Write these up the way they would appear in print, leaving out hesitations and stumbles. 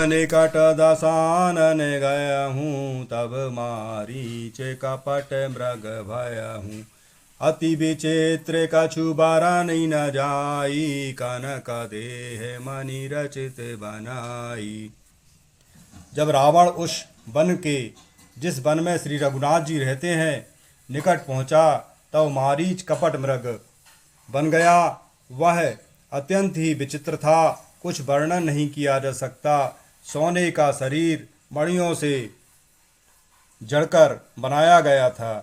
निकट दसानन गया हूँ, तब मारीच कपट मृग भय हूँ। अति विचित्र कछु बरन न जाई, कनक देह मणि रचित बनाई। जब रावण उस वन के, जिस वन में श्री रघुनाथ जी रहते हैं, निकट पहुंचा, तब मारीच कपट मृग बन गया। वह अत्यंत ही विचित्र था, कुछ वर्णन नहीं किया जा सकता। सोने का शरीर मणियों से जड़कर बनाया गया था।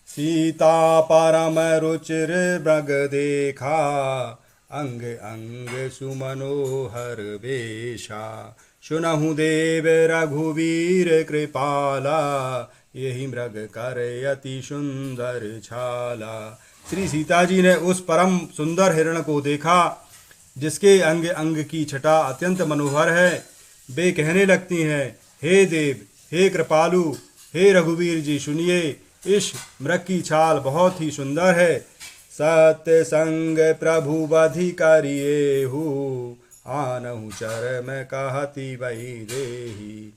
सीता परम रुचिर मृग देखा, अंग अंग सुमनोहर वेशा। सुनहु देव रघुवीर कृपाला, यही मृग कर अति सुंदर छाला। श्री सीता जी ने उस परम सुंदर हिरण को देखा, जिसके अंग अंग की छटा अत्यंत मनोहर है। वे कहने लगती हैं, हे देव, हे कृपालु, हे रघुवीर जी, सुनिए, इस मृग की छाल बहुत ही सुंदर है। सत्य संग प्रभु बधि करिएहु, आनहु चरम कहती वही देही।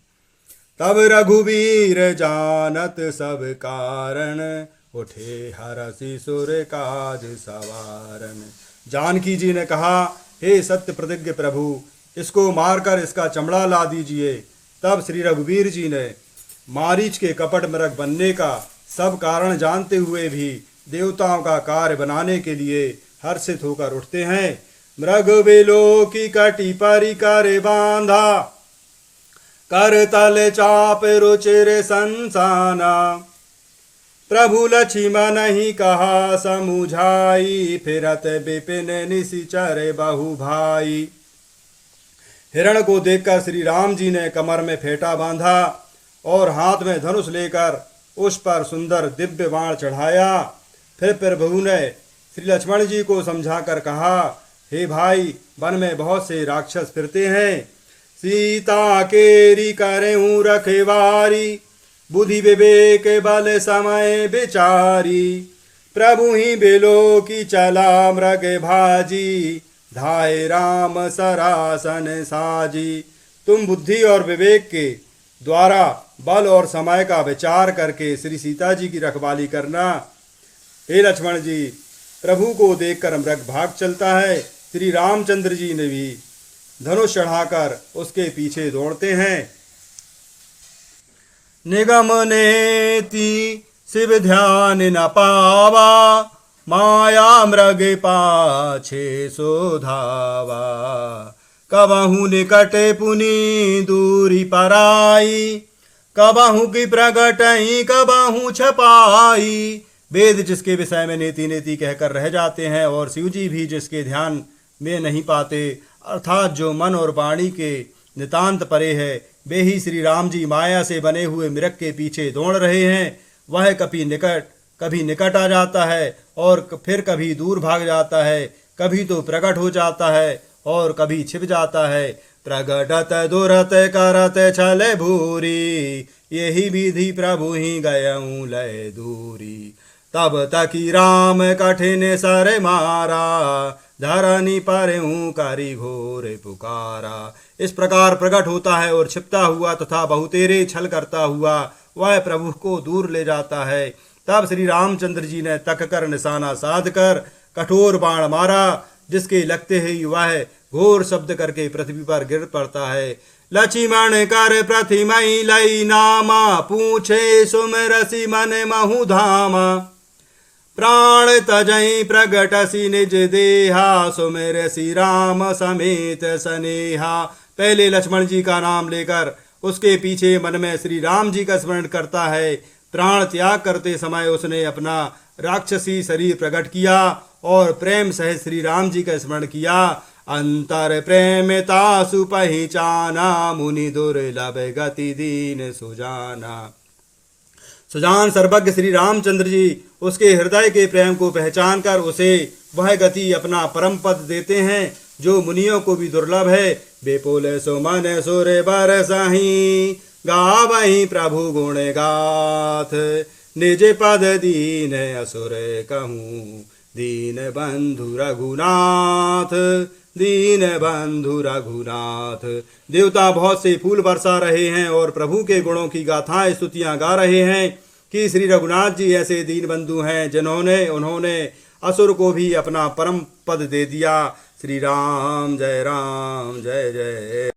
तब रघुवीर जानत सब कारण, उठे हरषि सुर काज सवारन। जानकी जी ने कहा, हे सत्य प्रतिज्ञ प्रभु, इसको मारकर इसका चमड़ा ला दीजिए। तब श्री रघुवीर जी ने मारीच के कपट मृग बनने का सब कारण जानते हुए भी देवताओं का कार्य बनाने के लिए हर्षित होकर उठते हैं। मृग बेलो की कटी परिकर बांधा, कर तल चाप रुचिर संसाना। प्रभु लक्ष्मण ही कहा समुझाई, फिरत विपिन निशिचर बहु भाई। हिरण को देखकर श्री राम जी ने कमर में फेंटा बांधा और हाथ में धनुष लेकर उस पर सुंदर दिव्य बाण चढ़ाया। फिर प्रभु ने श्री लक्ष्मण जी को समझाकर कहा, हे भाई, वन में बहुत से राक्षस फिरते हैं। सीता केरी करेहूँ रखवारी, बुद्धि विवेक बल समय विचारी। प्रभु ही बेलो की चला मृग भाजी, धाय राम सरासन साजी। तुम बुद्धि और विवेक के द्वारा बल और समय का विचार करके श्री सीता जी की रखवाली करना। हे लक्ष्मण जी, प्रभु को देखकर मृग भाग चलता है। श्री रामचंद्र जी ने भी धनुष चढ़ाकर उसके पीछे दौड़ते हैं। निगम नेति शिव ध्यान न पावा, माया मृग पाछे सोधावा। कबहू निकट पुनि दूरी पराई, कबहू की प्रगटई कबहू छपाई। वेद जिसके विषय में नेति नेति कहकर रह जाते हैं और शिवजी भी जिसके ध्यान में नहीं पाते, अर्थात जो मन और वाणी के नितांत परे है, वे ही श्री राम जी माया से बने हुए मृग के पीछे दौड़ रहे हैं। वह कभी निकट आ जाता है और फिर कभी दूर भाग जाता है, कभी तो प्रकट हो जाता है और कभी छिप जाता है। प्रगटत दुरत करत छल भूरी, यही विधि प्रभु ही गयऊँ लय दूरी। तब तकी राम कठिन सर मारा, धरनी पर हूँ करी घोर पुकारा। इस प्रकार प्रकट होता है और छिपता हुआ तथा बहुतेरे छल करता हुआ वह प्रभु को दूर ले जाता है। तब श्री रामचंद्र जी ने तक कर निशाना साध कर कठोर बाण मारा, जिसके लगते ही वह घोर शब्द करके पृथ्वी पर गिर पड़ता है। लक्ष्मण कर प्रतिमई लई नामा, पूछे सुमरसी मन महु धामा। प्राण तजई प्रगटसी निज देहा, सुमिरसी राम समेत सनेहा। पहले लक्ष्मण जी का नाम लेकर उसके पीछे मन में श्री राम जी का स्मरण करता है। प्राण त्याग करते समय उसने अपना राक्षसी शरीर प्रकट किया और प्रेम सहित श्री राम जी का स्मरण किया। अंतर प्रेमता सुपहिचाना, मुनि दुर्लभ गति दीन सुजाना। सुजान सर्वज्ञ श्री रामचंद्र जी उसके हृदय के प्रेम को पहचान कर उसे वह गति अपना परम पद देते हैं जो मुनियों को भी दुर्लभ है। बेपोले सो मन सुर बरसहि, गावहि प्रभु गुण गाथ। निज पद दीन असुर कहूँ, दीन बंधु रघुनाथ। दीन बंधु रघुनाथ। देवता बहुत से फूल बरसा रहे हैं और प्रभु के गुणों की गाथाएं स्तुतियां गा रहे हैं कि श्री रघुनाथ जी ऐसे दीन बंधु हैं जिन्होंने उन्होंने असुर को भी अपना परम पद दे दिया। श्री राम जय जय।